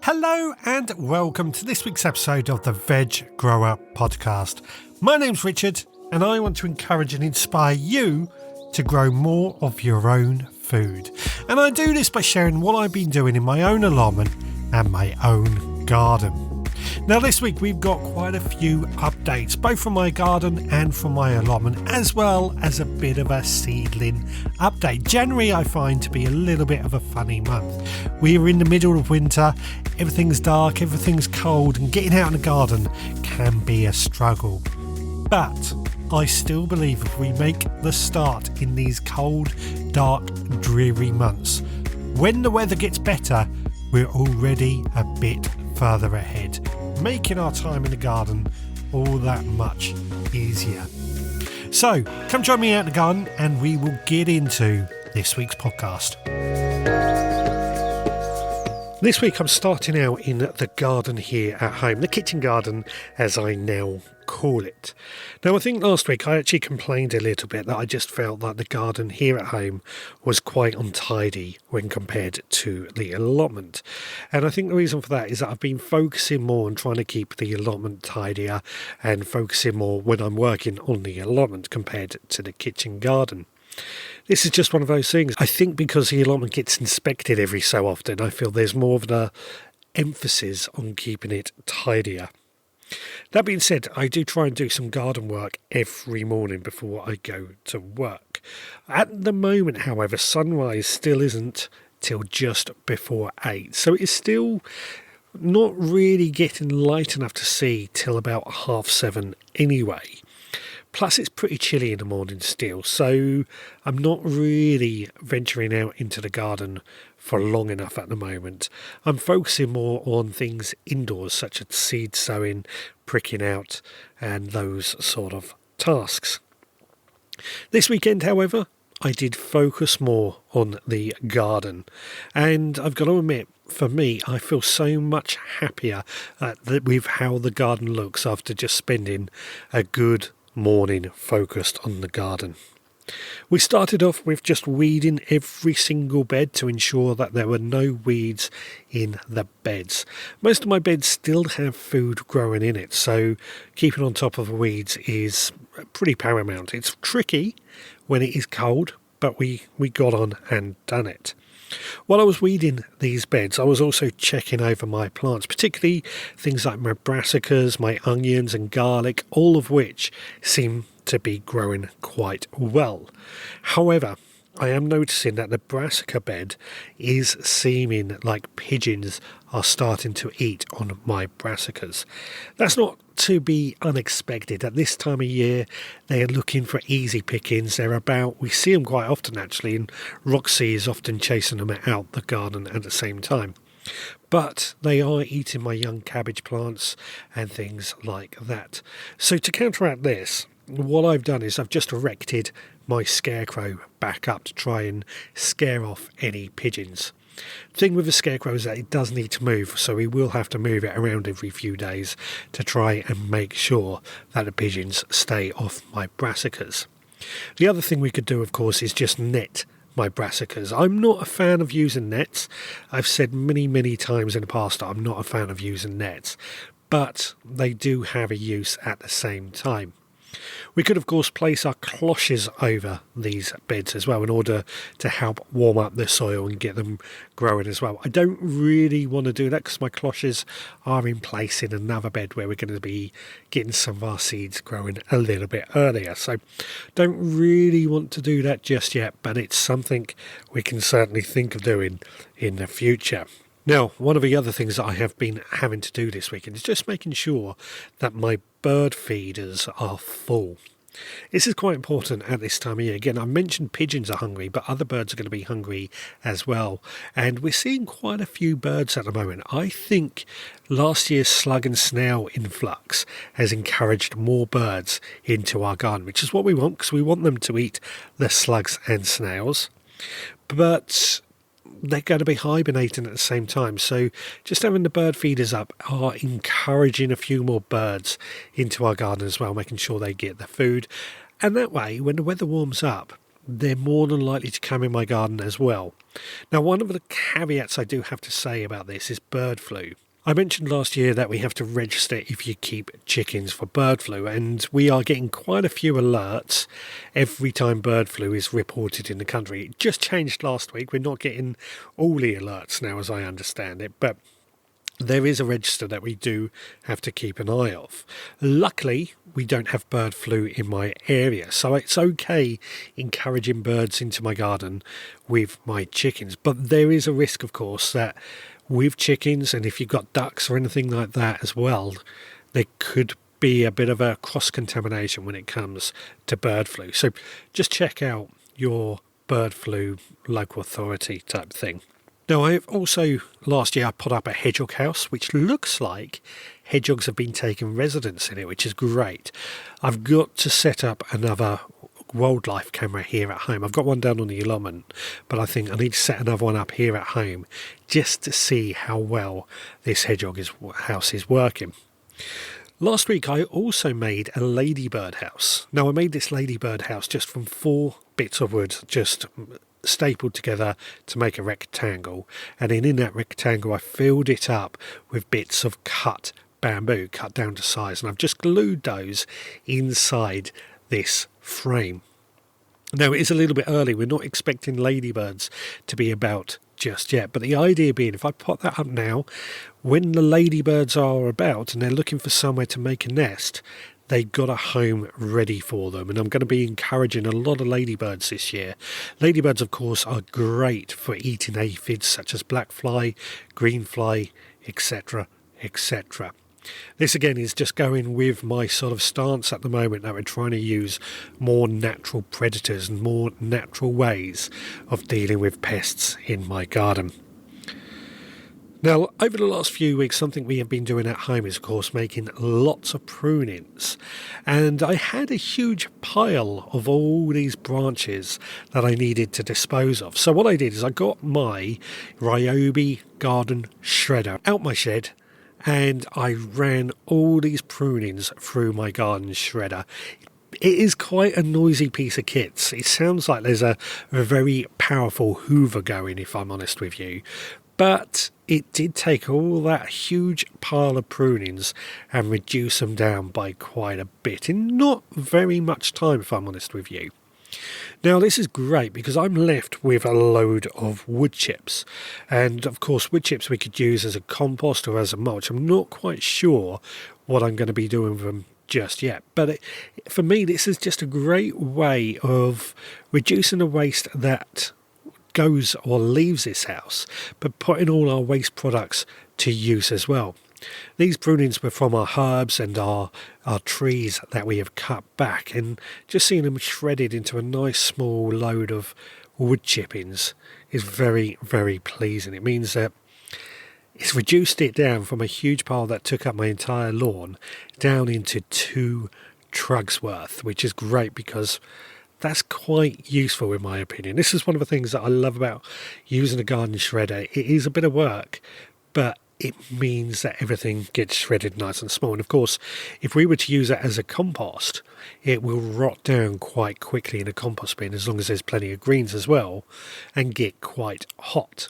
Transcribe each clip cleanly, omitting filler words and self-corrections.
Hello and welcome to this week's episode of the Veg Grower Podcast. My name's Richard and I want to encourage and inspire you to grow more of your own food. And I do this by sharing what I've been doing in my own allotment and my own garden. Now this week we've got quite a few updates, both from my garden and from my allotment, as well as a bit of a seedling update. January I find to be a little bit of a funny month. We are in the middle of winter, everything's dark, everything's cold, and getting out in the garden can be a struggle. But I still believe if we make the start in these cold, dark, dreary months, when the weather gets better, we're already a bit further ahead, making our time in the garden all that much easier. So come join me out in the garden and we will get into this week's podcast. This week I'm starting out in the garden here at home, the kitchen garden as I now call it. Now I think last week I actually complained a little bit that I just felt that the garden here at home was quite untidy when compared to the allotment. And I think the reason for that is that I've been focusing more on trying to keep the allotment tidier and focusing more when I'm working on the allotment compared to the kitchen garden. This is just one of those things. I think because the allotment gets inspected every so often, I feel there's more of an emphasis on keeping it tidier. That being said, I do try and do some garden work every morning before I go to work. At the moment, however, sunrise still isn't till just before 8, so it is still not really getting light enough to see till about 7:30 anyway. Plus it's pretty chilly in the morning still, so I'm not really venturing out into the garden for long enough at the moment. I'm focusing more on things indoors, such as seed sowing, pricking out, and those sort of tasks. This weekend, however, I did focus more on the garden, and I've got to admit, for me, I feel so much happier with how the garden looks after just spending a good morning focused on the garden. We started off with just weeding every single bed to ensure that there were no weeds in the beds. Most of my beds still have food growing in it, so keeping on top of the weeds is pretty paramount. It's tricky when it is cold, but we got on and done it. While I was weeding these beds, I was also checking over my plants, particularly things like my brassicas, my onions and garlic, all of which seem to be growing quite well. However, I am noticing that the brassica bed is seeming like pigeons are starting to eat on my brassicas. That's not to be unexpected. At this time of year, they are looking for easy pickings. We see them quite often actually, and Roxy is often chasing them out the garden at the same time. But they are eating my young cabbage plants and things like that. So to counteract this, what I've done is I've just erected my scarecrow back up to try and scare off any pigeons. The thing with the scarecrow is that it does need to move, so we will have to move it around every few days to try and make sure that the pigeons stay off my brassicas. The other thing we could do, of course, is just net my brassicas. I'm not a fan of using nets. I've said many times in the past that I'm not a fan of using nets, but they do have a use at the same time. We could, of course, place our cloches over these beds as well in order to help warm up the soil and get them growing as well. I don't really want to do that because my cloches are in place in another bed where we're going to be getting some of our seeds growing a little bit earlier. So don't really want to do that just yet, but it's something we can certainly think of doing in the future. Now, one of the other things that I have been having to do this weekend is just making sure that my bird feeders are full. This is quite important at this time of year. Again, I mentioned pigeons are hungry, but other birds are going to be hungry as well. And we're seeing quite a few birds at the moment. I think last year's slug and snail influx has encouraged more birds into our garden, which is what we want because we want them to eat the slugs and snails. But they're going to be hibernating at the same time, so just having the bird feeders up are encouraging a few more birds into our garden as well, making sure they get the food. And that way, when the weather warms up, they're more than likely to come in my garden as well. Now, one of the caveats I do have to say about this is bird flu. I mentioned last year that we have to register if you keep chickens for bird flu, and we are getting quite a few alerts every time bird flu is reported in the country. It just changed last week. We're not getting all the alerts now, as I understand it, but there is a register that we do have to keep an eye of. Luckily, we don't have bird flu in my area, so it's okay encouraging birds into my garden with my chickens. But there is a risk, of course, that with chickens, and if you've got ducks or anything like that as well, there could be a bit of a cross-contamination when it comes to bird flu. So just check out your bird flu local authority type thing. Now, I've also, last year, I put up a hedgehog house, which looks like hedgehogs have been taking residence in it, which is great. I've got to set up another wildlife camera here at home. I've got one down on the allotment, but I think I need to set another one up here at home just to see how well this hedgehog house is working. Last week I also made a ladybird house. Now, I made this ladybird house just from 4 bits of wood, just stapled together to make a rectangle, and then in that rectangle I filled it up with bits of cut bamboo, cut down to size, and I've just glued those inside this frame. Now, it is a little bit early. We're not expecting ladybirds to be about just yet, but the idea being, if I put that up now, when the ladybirds are about and they're looking for somewhere to make a nest, they've got a home ready for them. And I'm going to be encouraging a lot of ladybirds this year. Ladybirds, of course, are great for eating aphids such as black fly, green fly, etc., etc. This again is just going with my sort of stance at the moment that we're trying to use more natural predators and more natural ways of dealing with pests in my garden. Now, over the last few weeks, something we have been doing at home is, of course, making lots of prunings. And I had a huge pile of all these branches that I needed to dispose of. So what I did is I got my Ryobi garden shredder out my shed, and I ran all these prunings through my garden shredder. It is quite a noisy piece of kit. It sounds like there's a very powerful hoover going, if I'm honest with you. But it did take all that huge pile of prunings and reduce them down by quite a bit in not very much time, if I'm honest with you. Now, this is great because I'm left with a load of wood chips, and of course wood chips we could use as a compost or as a mulch. I'm not quite sure what I'm going to be doing with them just yet, but for me this is just a great way of reducing the waste that goes or leaves this house, but putting all our waste products to use as well. These prunings were from our herbs and our trees that we have cut back, and just seeing them shredded into a nice small load of wood chippings is very, very pleasing. It means that it's reduced it down from a huge pile that took up my entire lawn down into 2 trucks worth, which is great because that's quite useful in my opinion. This is one of the things that I love about using a garden shredder. It is a bit of work, but it means that everything gets shredded nice and small. And of course, if we were to use it as a compost, it will rot down quite quickly in a compost bin, as long as there's plenty of greens as well, and get quite hot.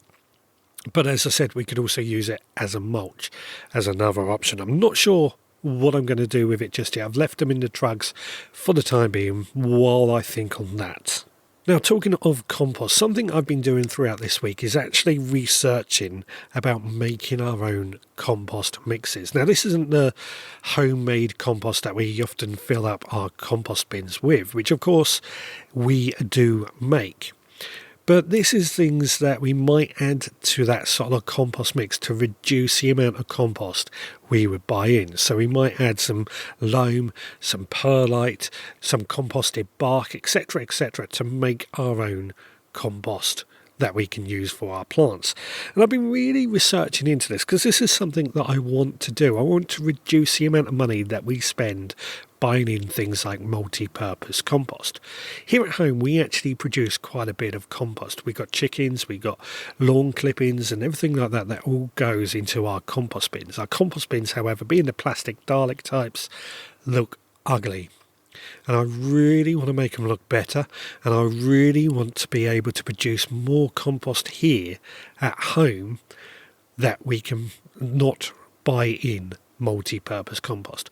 But as I said, we could also use it as a mulch, as another option. I'm not sure what I'm going to do with it just yet. I've left them in the trucks for the time being while I think on that. Now, talking of compost, something I've been doing throughout this week is actually researching about making our own compost mixes. Now, this isn't the homemade compost that we often fill up our compost bins with, which of course we do make. But this is things that we might add to that sort of compost mix to reduce the amount of compost we would buy in. So we might add some loam, some perlite, some composted bark, etc., to make our own compost that we can use for our plants. And I've been really researching into this because this is something that I want to do. I want to reduce the amount of money that we spend buying in things like multi-purpose compost. Here at home, we actually produce quite a bit of compost. We've got chickens, we've got lawn clippings and everything like that that all goes into our compost bins. Our compost bins, however, being the plastic Dalek types, look ugly. and I really want to make them look better, and I really want to be able to produce more compost here at home that we can not buy in multi-purpose compost.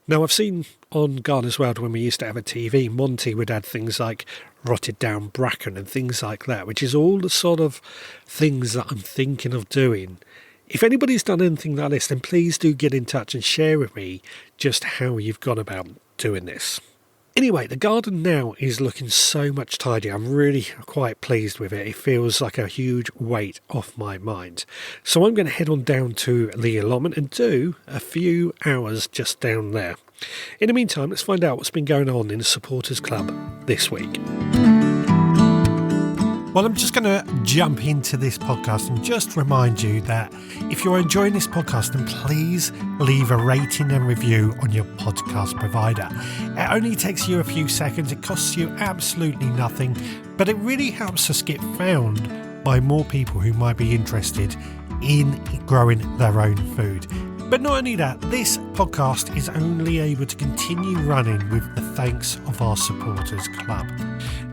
Now, I've seen on Gardener's World when we used to have a TV, Monty would add things like rotted down bracken and things like that, which is all the sort of things that I'm thinking of doing. If anybody's done anything like this, then please do get in touch and share with me just how you've gone about doing this. Anyway, the garden now is looking so much tidier. I'm really quite pleased with it. It feels like a huge weight off my mind. So I'm going to head on down to the allotment and do a few hours just down there. In the meantime, let's find out what's been going on in the Supporters Club this week. Well, I'm just going to jump into this podcast and just remind you that if you're enjoying this podcast, then please leave a rating and review on your podcast provider. It only takes you a few seconds. It costs you absolutely nothing, but it really helps us get found by more people who might be interested in growing their own food. But not only that, this podcast is only able to continue running with the thanks of our Supporters Club.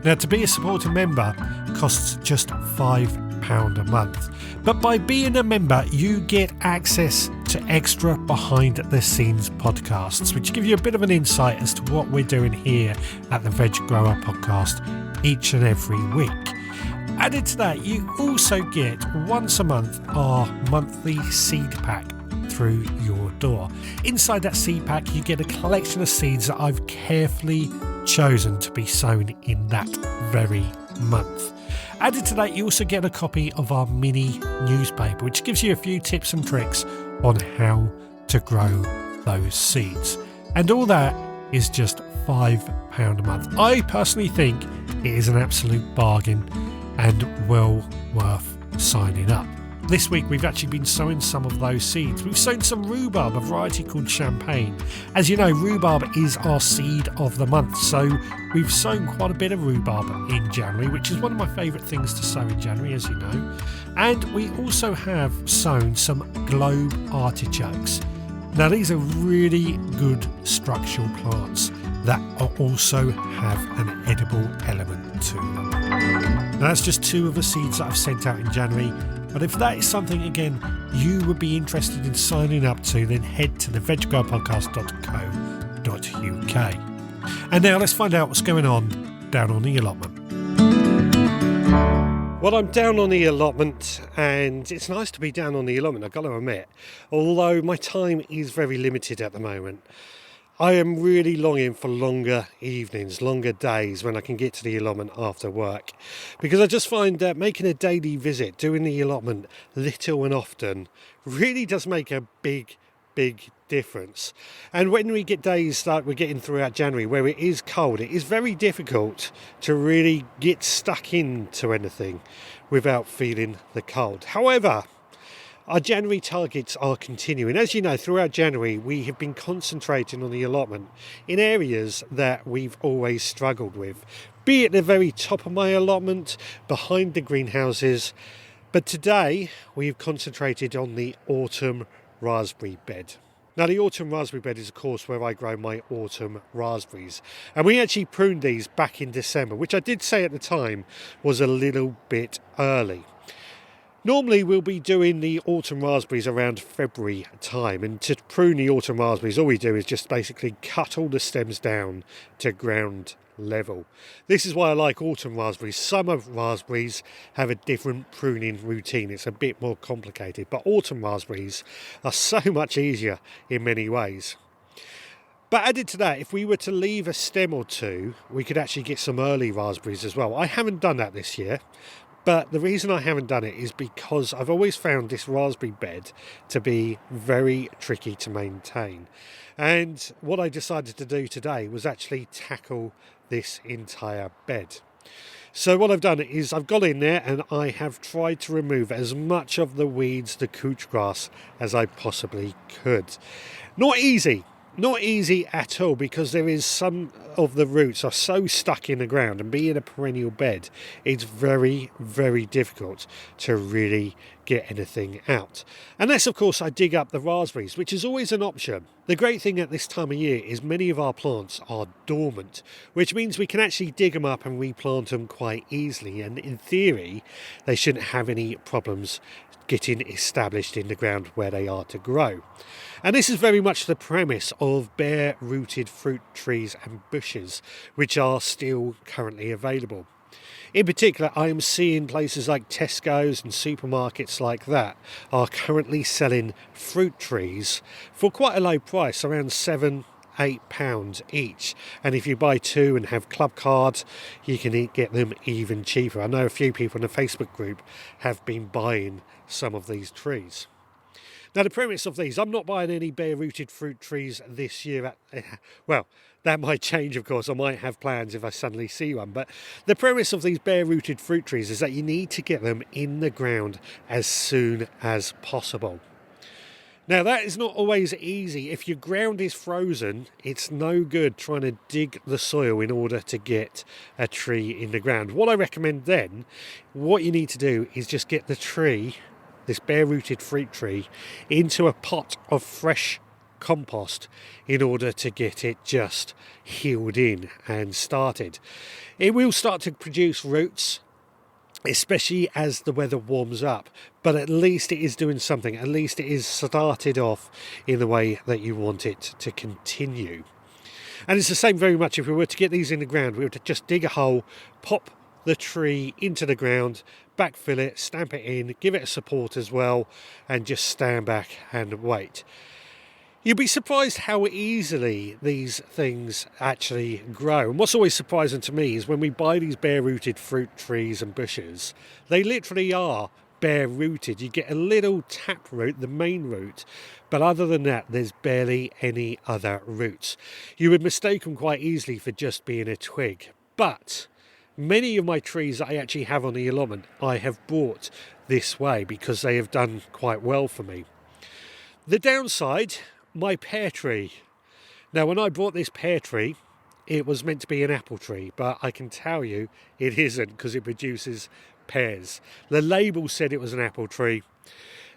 Now, to be a supporter member costs just £5 a month. But by being a member, you get access to extra behind-the-scenes podcasts, which give you a bit of an insight as to what we're doing here at the Veg Grower Podcast each and every week. Added to that, you also get once a month our monthly seed pack through your door. Inside that seed pack, you get a collection of seeds that I've carefully chosen to be sown in that very month. Added to that, you also get a copy of our mini newspaper, which gives you a few tips and tricks on how to grow those seeds. And all that is just £5 a month. I personally think it is an absolute bargain and well worth signing up. This week we've actually been sowing some of those seeds. We've sown some rhubarb, a variety called champagne. As you know, rhubarb is our seed of the month, so we've sown quite a bit of rhubarb in January, which is one of my favourite things to sow in January, as you know. And we also have sown some globe artichokes. Now, these are really good structural plants that also have an edible element to them. Now, that's just two of the seeds that I've sent out in January. But if that is something, again, you would be interested in signing up to, then head to the veggrowerpodcast.co.uk. And now let's find out what's going on down on the allotment. Well, I'm down on the allotment, and it's nice to be down on the allotment, I've got to admit. Although my time is very limited at the moment. I am really longing for longer evenings, longer days when I can get to the allotment after work, because I just find that making a daily visit, doing the allotment little and often, really does make a big difference. And when we get days like we're getting throughout January where it is cold, it is very difficult to really get stuck into anything without feeling the cold. However, our January targets are continuing. As you know, throughout January, we have been concentrating on the allotment in areas that we've always struggled with, be it the very top of my allotment, behind the greenhouses. But today, we've concentrated on the autumn raspberry bed. Now, the autumn raspberry bed is, of course, where I grow my autumn raspberries. And we actually pruned these back in December, which I did say at the time was a little bit early. Normally we'll be doing the autumn raspberries around February time, and to prune the autumn raspberries all we do is just basically cut all the stems down to ground level. This is why I like autumn raspberries. Summer raspberries have a different pruning routine, it's a bit more complicated, but autumn raspberries are so much easier in many ways. But added to that, if we were to leave a stem or two, we could actually get some early raspberries as well. I haven't done that this year. But the reason I haven't done it is because I've always found this raspberry bed to be very tricky to maintain. And what I decided to do today was actually tackle this entire bed. So what I've done is I've got in there and I have tried to remove as much of the weeds, the couch grass, as I possibly could. Not easy at all, because there is some of the roots are so stuck in the ground, and being a perennial bed, it's very difficult to really get anything out. Unless, of course, I dig up the raspberries, which is always an option. The great thing at this time of year is many of our plants are dormant, which means we can actually dig them up and replant them quite easily, and in theory they shouldn't have any problems getting established in the ground where they are to grow. And this is very much the premise of bare-rooted fruit trees and bushes, which are still currently available. In particular, I am seeing places like Tesco's and supermarkets like that are currently selling fruit trees for quite a low price, around £7-8 each. And if you buy two and have club cards, you can get them even cheaper. I know a few people in the Facebook group have been buying some of these trees. Now, the premise of these, I'm not buying any bare-rooted fruit trees this year. Well, that might change, of course. I might have plans if I suddenly see one. But the premise of these bare-rooted fruit trees is that you need to get them in the ground as soon as possible. Now, that is not always easy. If your ground is frozen, it's no good trying to dig the soil in order to get a tree in the ground. What I recommend then, what you need to do is just get the tree, this bare-rooted fruit tree, into a pot of fresh compost in order to get it just healed in and started. It will start to produce roots, especially as the weather warms up, but at least it is doing something. At least it is started off in the way that you want it to continue. And it's the same very much if we were to get these in the ground. We were to just dig a hole, pop the tree into the ground, backfill it, stamp it in, give it a support as well, and just stand back and wait. You'd be surprised how easily these things actually grow. And what's always surprising to me is when we buy these bare-rooted fruit trees and bushes, they literally are bare-rooted. You get a little tap root, the main root, but other than that, there's barely any other roots. You would mistake them quite easily for just being a twig. But many of my trees that I actually have on the allotment, I have bought this way because they have done quite well for me. The downside, my pear tree. Now, when I bought this pear tree, it was meant to be an apple tree, but I can tell you it isn't because it produces pears. The label said it was an apple tree.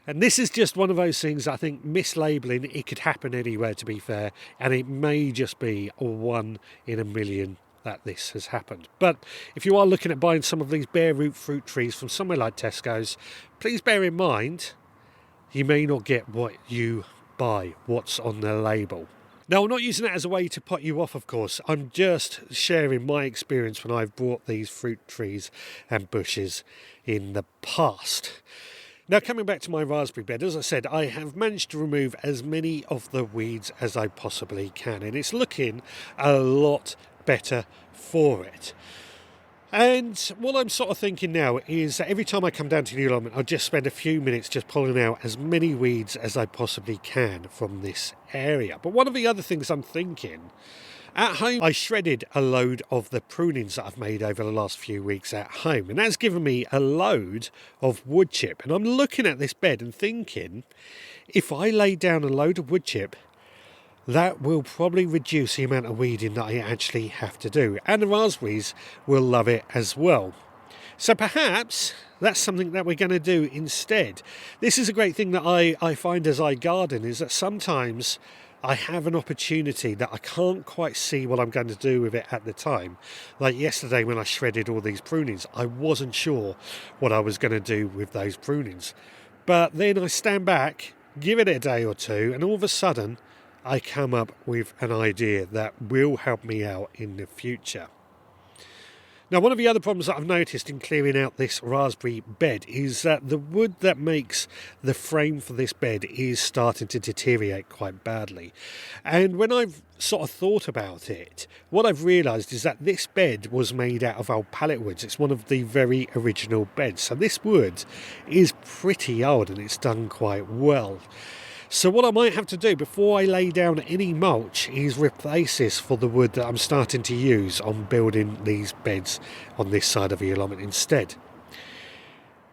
And this is just one of those things, I think, mislabeling, it could happen anywhere, to be fair, and it may just be a 1 in a million that this has happened. But if you are looking at buying some of these bare root fruit trees from somewhere like Tesco's, please bear in mind you may not get what you buy, what's on the label. Now, I'm not using that as a way to put you off, of course. I'm just sharing my experience when I've bought these fruit trees and bushes in the past. Now, coming back to my raspberry bed, as I said, I have managed to remove as many of the weeds as I possibly can, and it's looking a lot better for it. And what I'm sort of thinking now is that every time I come down to the allotment, I'll just spend a few minutes just pulling out as many weeds as I possibly can from this area. But one of the other things I'm thinking, at home I shredded a load of the prunings that I've made over the last few weeks at home, and that's given me a load of wood chip. And I'm looking at this bed and thinking, if I lay down a load of wood chip, that will probably reduce the amount of weeding that I actually have to do. And the raspberries will love it as well. So perhaps that's something that we're going to do instead. This is a great thing that I find as I garden, is that sometimes I have an opportunity that I can't quite see what I'm going to do with it at the time. Like yesterday when I shredded all these prunings, I wasn't sure what I was going to do with those prunings. But then I stand back, give it a day or two, and all of a sudden I come up with an idea that will help me out in the future. Now, one of the other problems that I've noticed in clearing out this raspberry bed is that the wood that makes the frame for this bed is starting to deteriorate quite badly. And when I've sort of thought about it, what I've realised is that this bed was made out of old pallet woods. It's one of the very original beds. So this wood is pretty old and it's done quite well. So what I might have to do before I lay down any mulch is replace this for the wood that I'm starting to use on building these beds on this side of the allotment instead.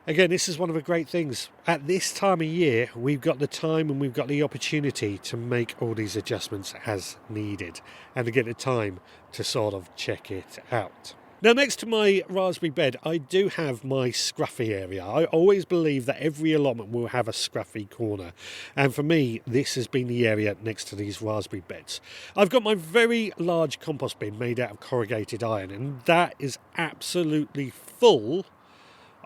Again, this is one of the great things. At this time of year, we've got the time and we've got the opportunity to make all these adjustments as needed and to get the time to sort of check it out. Now, next to my raspberry bed, I do have my scruffy area. I always believe that every allotment will have a scruffy corner. And for me, this has been the area next to these raspberry beds. I've got my very large compost bin made out of corrugated iron, and that is absolutely full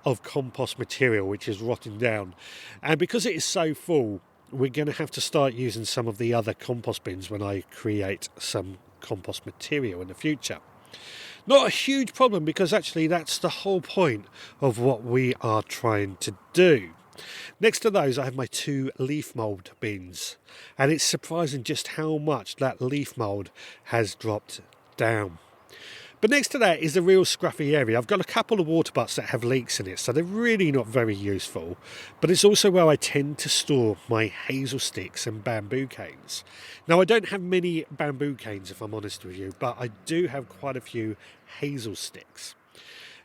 of compost material, which is rotting down. And because it is so full, we're going to have to start using some of the other compost bins when I create some compost material in the future. Not a huge problem, because actually that's the whole point of what we are trying to do. Next to those, I have my 2 leaf mould bins, and it's surprising just how much that leaf mould has dropped down. But next to that is the real scruffy area. I've got a couple of water butts that have leaks in it, so they're really not very useful. But it's also where I tend to store my hazel sticks and bamboo canes. Now, I don't have many bamboo canes, if I'm honest with you, but I do have quite a few hazel sticks.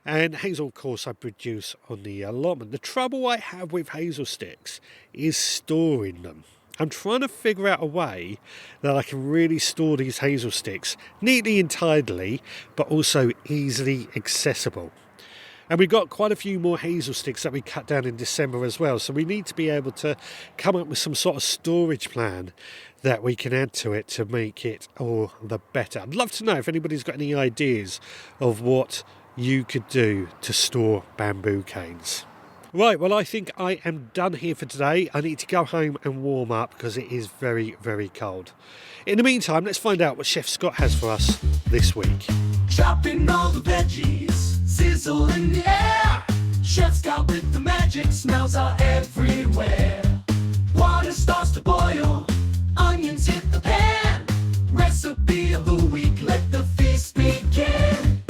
And hazel, of course, I produce on the allotment. The trouble I have with hazel sticks is storing them. I'm trying to figure out a way that I can really store these hazel sticks neatly and tidily, but also easily accessible. And we've got quite a few more hazel sticks that we cut down in December as well. So we need to be able to come up with some sort of storage plan that we can add to it to make it all the better. I'd love to know if anybody's got any ideas of what you could do to store bamboo canes. Right, well, I think I am done here for today. I need to go home and warm up because it is very, very cold. In the meantime, let's find out what Chef Scott has for us this week. Chopping all the veggies, sizzle in the air. Chef Scott with the magic, smells are everywhere. Water starts to boil, onions hit the pan. Recipe of the week, let the feast begin.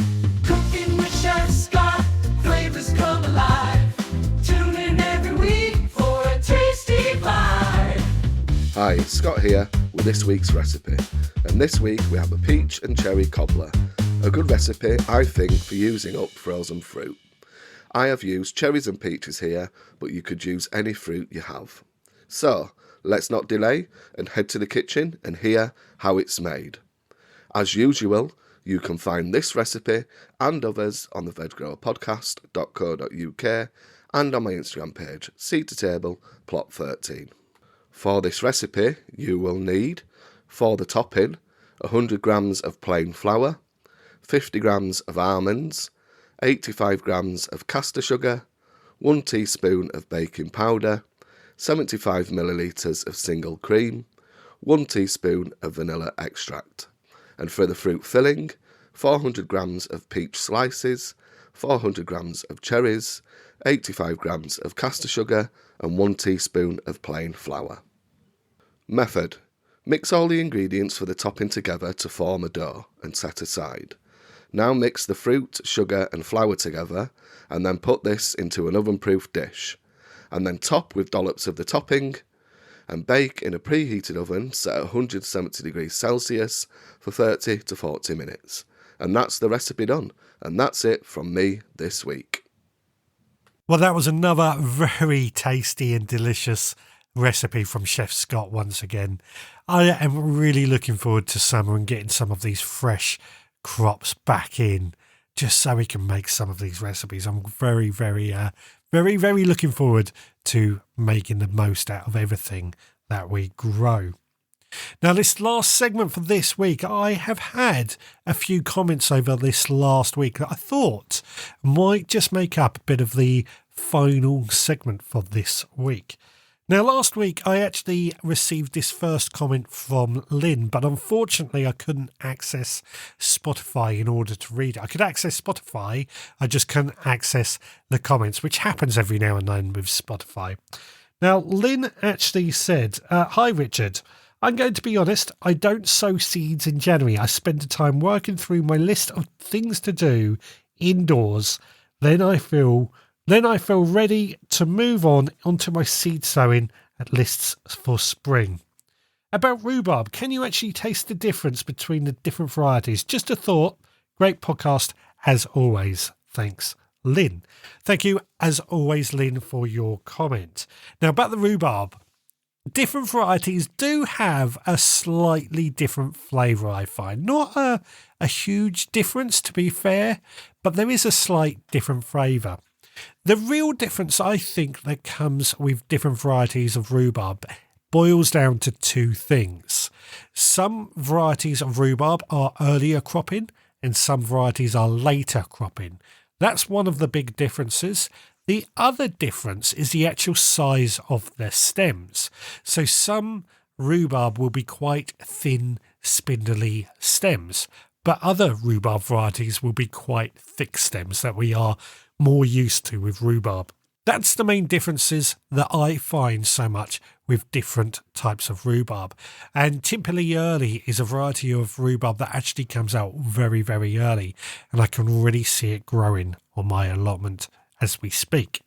Cooking with Chef Scott, flavors come alive. Tune in every week for a tasty bite. Hi, it's Scott here with this week's recipe. And this week we have a peach and cherry cobbler. A good recipe, I think, for using up frozen fruit. I have used cherries and peaches here, but you could use any fruit you have. So, let's not delay and head to the kitchen and hear how it's made. As usual, you can find this recipe and others on the veggrowerpodcast.co.uk and on my Instagram page, Seed to Table, Plot 13. For this recipe, you will need, for the topping, 100 grams of plain flour, 50 grams of almonds, 85 grams of caster sugar, 1 teaspoon of baking powder, 75 millilitres of single cream, 1 teaspoon of vanilla extract. And for the fruit filling, 400 grams of peach slices, 400 grams of cherries, 85 grams of caster sugar and 1 teaspoon of plain flour. Method. Mix all the ingredients for the topping together to form a dough and set aside. Now mix the fruit, sugar and flour together and then put this into an oven-proof dish. And then top with dollops of the topping and bake in a preheated oven set at 170 degrees Celsius for 30 to 40 minutes. And that's the recipe done. And that's it from me this week. Well, that was another very tasty and delicious recipe from Chef Scott once again. I am really looking forward to summer and getting some of these fresh crops back in, just so we can make some of these recipes. I'm very, very looking forward to making the most out of everything that we grow. Now, this last segment for this week, I have had a few comments over this last week that I thought might just make up a bit of the final segment for this week. Now, last week, I actually received this first comment from Lynn, but unfortunately, I couldn't access Spotify in order to read it. I could access Spotify, I just couldn't access the comments, which happens every now and then with Spotify. Now, Lynn actually said, "Hi, Richard. I'm going to be honest, I don't sow seeds in January. I spend the time working through my list of things to do indoors. Then I feel ready to move on onto my seed sowing at lists for spring." About rhubarb, can you actually taste the difference between the different varieties? Just a thought. Great podcast as always. Thanks, Lynn. Thank you as always, Lynn, for your comment. Now about the rhubarb. different varieties do have a slightly different flavour, I find. Not a huge difference, to be fair, but there is a slight different flavour. The real difference, I think, that comes with different varieties of rhubarb boils down to two things. Some varieties of rhubarb are earlier cropping and some varieties are later cropping. That's one of the big differences. The other difference is the actual size of their stems. So some rhubarb will be quite thin, spindly stems, but other rhubarb varieties will be quite thick stems that we are more used to with rhubarb. That's the main differences that I find so much with different types of rhubarb. And Typically Early is a variety of rhubarb that actually comes out very, very early, and I can already see it growing on my allotment as we speak.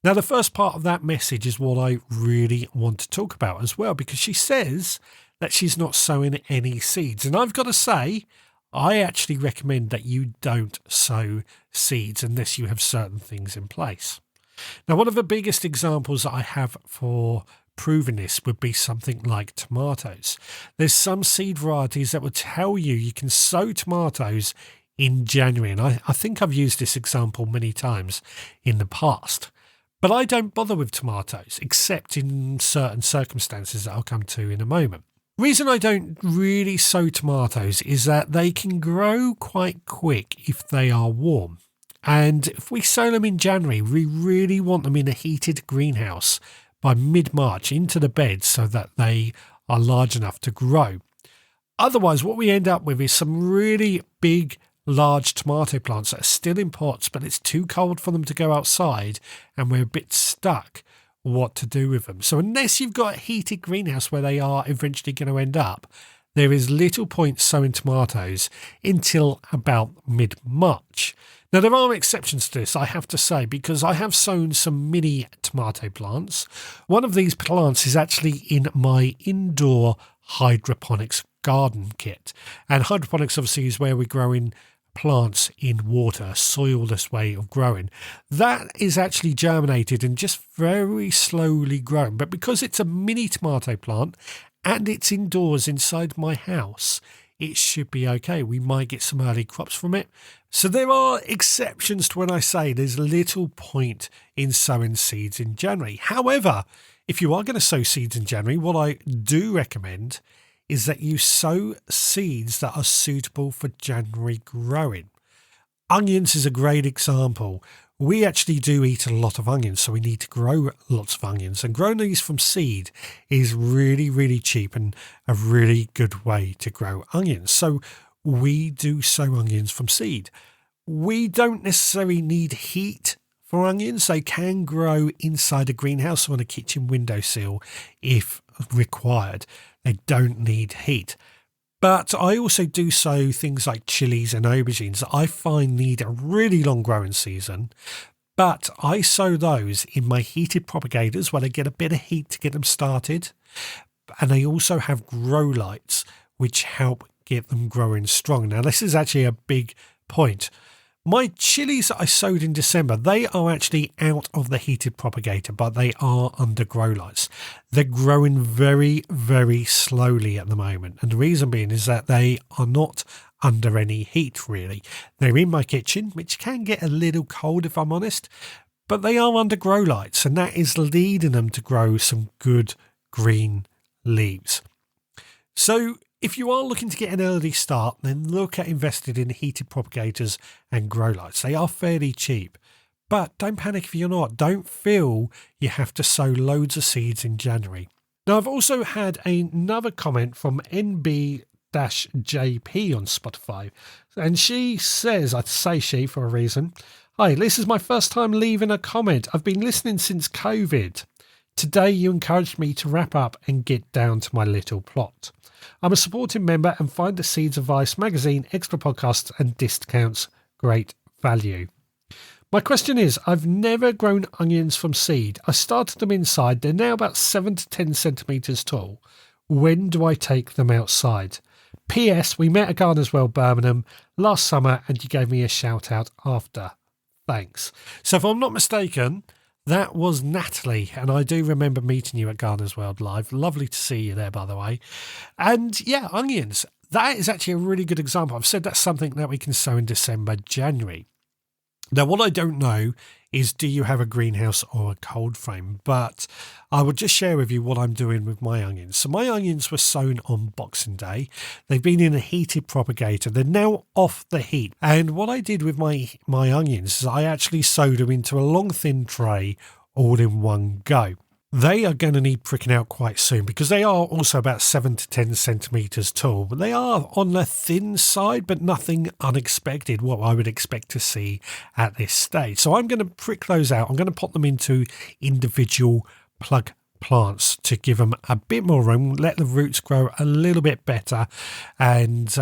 Now, the first part of that message is what I really want to talk about as well, because she says that she's not sowing any seeds. And I've got to say, I actually recommend that you don't sow seeds unless you have certain things in place. Now, one of the biggest examples that I have for proving this would be something like tomatoes. There's some seed varieties that will tell you can sow tomatoes in January. And I think I've used this example many times in the past. But I don't bother with tomatoes, except in certain circumstances that I'll come to in a moment. The reason I don't really sow tomatoes is that they can grow quite quick if they are warm. And if we sow them in January, we really want them in a heated greenhouse by mid-March into the bed so that they are large enough to grow. Otherwise, what we end up with is some really big, large tomato plants that are still in pots, but it's too cold for them to go outside and we're a bit stuck what to do with them. So unless you've got a heated greenhouse where they are eventually going to end up, there is little point sowing tomatoes until about mid-March. Now, there are exceptions to this, I have to say, because I have sown some mini tomato plants. One of these plants is actually in my indoor hydroponics garden kit. And hydroponics obviously is where we're growing plants in water, a soilless way of growing. That is actually germinated and just very slowly growing. But because it's a mini tomato plant and it's indoors inside my house, it should be okay. We might get some early crops from it. So there are exceptions to when I say there's little point in sowing seeds in January. However, if you are going to sow seeds in January, what I do recommend is that you sow seeds that are suitable for January growing. Onions is a great example. We actually do eat a lot of onions, so we need to grow lots of onions. And growing these from seed is really, really cheap and a really good way to grow onions. So we do sow onions from seed. We don't necessarily need heat for onions. They can grow inside a greenhouse or on a kitchen windowsill if required. They don't need heat. But I also do sow things like chilies and aubergines that I find need a really long growing season. But I sow those in my heated propagators where they get a bit of heat to get them started. And they also have grow lights which help get them growing strong. Now, this is actually a big point. My chilies that I sowed in December, they are actually out of the heated propagator, but they are under grow lights. They're growing very, very slowly at the moment. And the reason being is that they are not under any heat, really. They're in my kitchen, which can get a little cold if I'm honest, but they are under grow lights, and that is leading them to grow some good green leaves. So if you are looking to get an early start, then look at investing in heated propagators and grow lights. They are fairly cheap, but don't panic if you're not. Don't feel you have to sow loads of seeds in January. Now, I've also had another comment from NB-JP on Spotify, and she says, I say she for a reason, "Hi, this is my first time leaving a comment. I've been listening since COVID. Today you encouraged me to wrap up and get down to my little plot. I'm a supporting member and find the Seeds Advice magazine, extra podcasts and discounts great value. My question is, I've never grown onions from seed. I started them inside. They're now about 7 to 10 centimetres tall. When do I take them outside? P.S. We met at Gardeners World Birmingham last summer and you gave me a shout out after. Thanks." So if I'm not mistaken, That was Natalie, and I do remember meeting you at Gardeners World Live. Lovely to see you there, by the way. And yeah, onions. That is actually a really good example. I've said that's something that we can sow in December, January. Now, what I don't know is, do you have a greenhouse or a cold frame? But I will just share with you what I'm doing with my onions. So my onions were sown on Boxing Day. They've been in a heated propagator. They're now off the heat. And what I did with my onions is I actually sowed them into a long, thin tray all in one go. They are going to need pricking out quite soon because they are also about 7 to 10 centimetres tall. But they are on the thin side, but nothing unexpected, what I would expect to see at this stage. So I'm going to prick those out. I'm going to put them into individual plug plants to give them a bit more room, let the roots grow a little bit better, and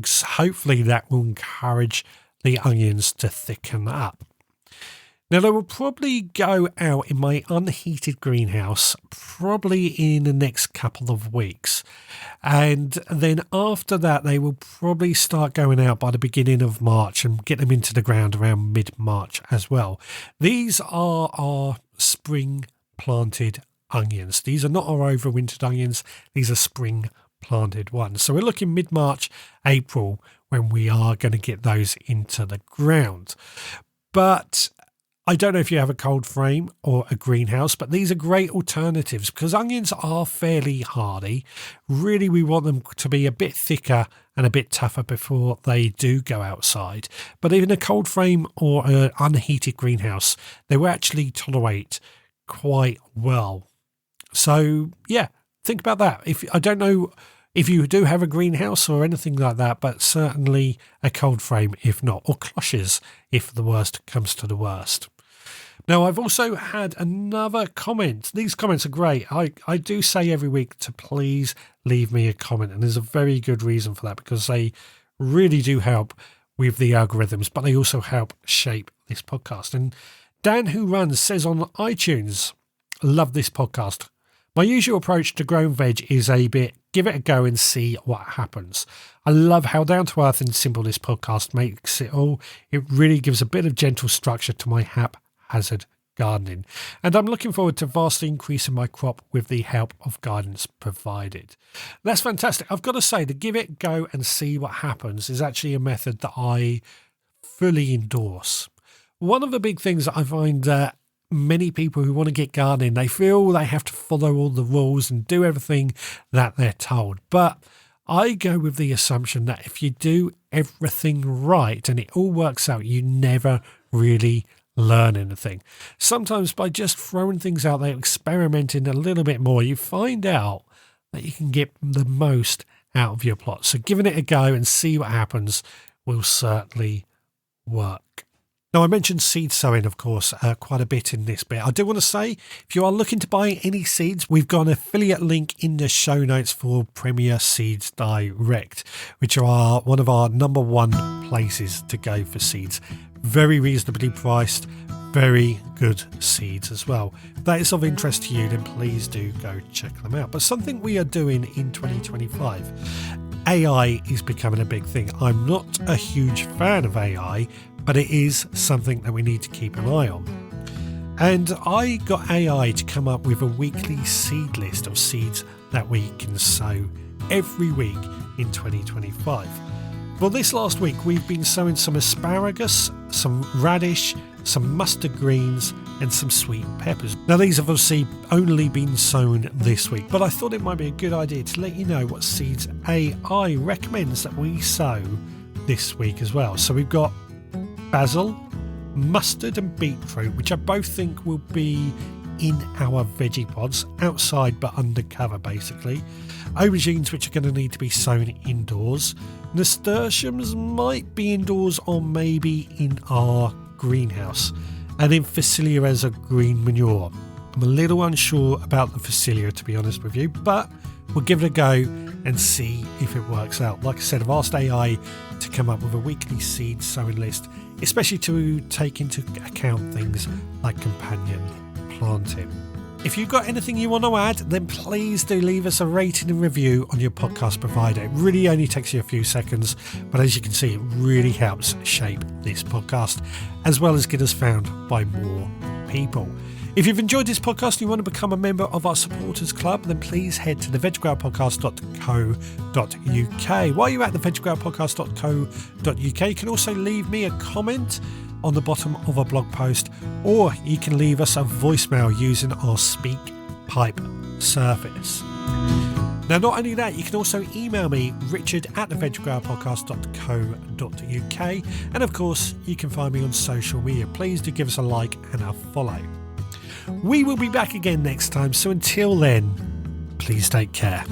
hopefully that will encourage the onions to thicken up. Now, they will probably go out in my unheated greenhouse probably in the next couple of weeks. And then after that, they will probably start going out by the beginning of March and get them into the ground around mid-March as well. These are our spring planted onions. These are not our overwintered onions. These are spring planted ones. So we're looking mid-March, April when we are going to get those into the ground. But I don't know if you have a cold frame or a greenhouse, but these are great alternatives because onions are fairly hardy. Really, we want them to be a bit thicker and a bit tougher before they do go outside. But even a cold frame or an unheated greenhouse, they will actually tolerate quite well. So, yeah, think about that. I don't know if you do have a greenhouse or anything like that, but certainly a cold frame if not, or cloches if the worst comes to the worst. Now, I've also had another comment. These comments are great. I do say every week to please leave me a comment, and there's a very good reason for that because they really do help with the algorithms, but they also help shape this podcast. And Dan Who Runs says on iTunes, love this podcast. My usual approach to growing veg is a bit, give it a go and see what happens. I love how down to earth and simple this podcast makes it all. It really gives a bit of gentle structure to my haphazard gardening, and I'm looking forward to vastly increasing my crop with the help of guidance provided. That's fantastic. I've got to say, the give it go and see what happens is actually a method that I fully endorse. One of the big things that I find that many people who want to get gardening, they feel they have to follow all the rules and do everything that they're told. But I go with the assumption that if you do everything right and it all works out, you never really learn anything. Sometimes by just throwing things out there, experimenting a little bit more, you find out that you can get the most out of your plot. So giving it a go and see what happens will certainly work. Now, I mentioned seed sowing, of course, quite a bit in this bit. I do want to say, if you are looking to buy any seeds, we've got an affiliate link in the show notes for Premier Seeds Direct, which are one of our number one places to go for seeds. Very reasonably priced, very good seeds as well. If that is of interest to you, then please do go check them out. But something we are doing in 2025, AI is becoming a big thing. I'm not a huge fan of AI, but it is something that we need to keep an eye on. And I got AI to come up with a weekly seed list of seeds that we can sow every week in 2025. Well, this last week we've been sowing some asparagus, some radish, some mustard greens and some sweet peppers. Now, these have obviously only been sown this week, but I thought it might be a good idea to let you know what seeds AI recommends that we sow this week as well. So we've got basil, mustard and beetroot, which I both think will be in our veggie pods, outside but under cover basically. Aubergines, which are going to need to be sown indoors. Nasturtiums might be indoors or maybe in our greenhouse. And then Phacelia as a green manure. I'm a little unsure about the Phacelia, to be honest with you, but we'll give it a go and see if it works out. Like I said, I've asked AI to come up with a weekly seed sowing list, especially to take into account things like companion planting. If you've got anything you want to add, then please do leave us a rating and review on your podcast provider. It really only takes you a few seconds, but as you can see, it really helps shape this podcast, as well as get us found by more people. If you've enjoyed this podcast and you want to become a member of our supporters club, then please head to the veggrowerpodcast.co.uk. While you're at the veggrowerpodcast.co.uk, you can also leave me a comment on the bottom of a blog post, or you can leave us a voicemail using our Speak Pipe service. Now, not only that, you can also email me, richard@theveggrowerpodcast.co.uk, and of course, you can find me on social media. Please do give us a like and a follow. We will be back again next time, so until then, please take care.